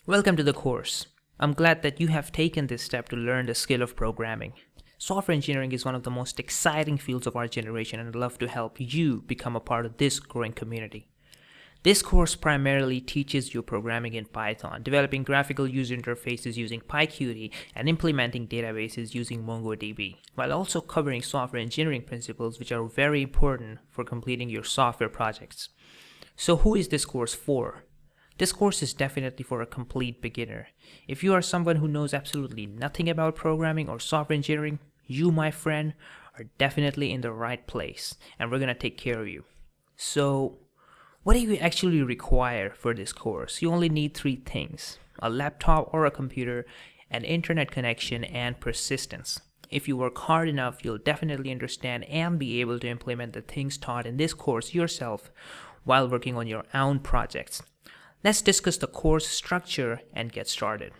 Welcome to the course. I'm glad that you have taken this step to learn the skill of programming. Software engineering is one of the most exciting fields of our generation, and I'd love to help you become a part of this growing community. This course primarily teaches you programming in Python, developing graphical user interfaces using PyQt, and implementing databases using MongoDB, while also covering software engineering principles which are very important for completing your software projects. So who is this course for? This course is definitely for a complete beginner. If you are someone who knows absolutely nothing about programming or software engineering, you, my friend, are definitely in the right place, and we're going to take care of you. So, what do you actually require for this course? You only need 3 things: a laptop or a computer, an internet connection, and persistence. If you work hard enough, you'll definitely understand and be able to implement the things taught in this course yourself while working on your own projects. Let's discuss the course structure and get started.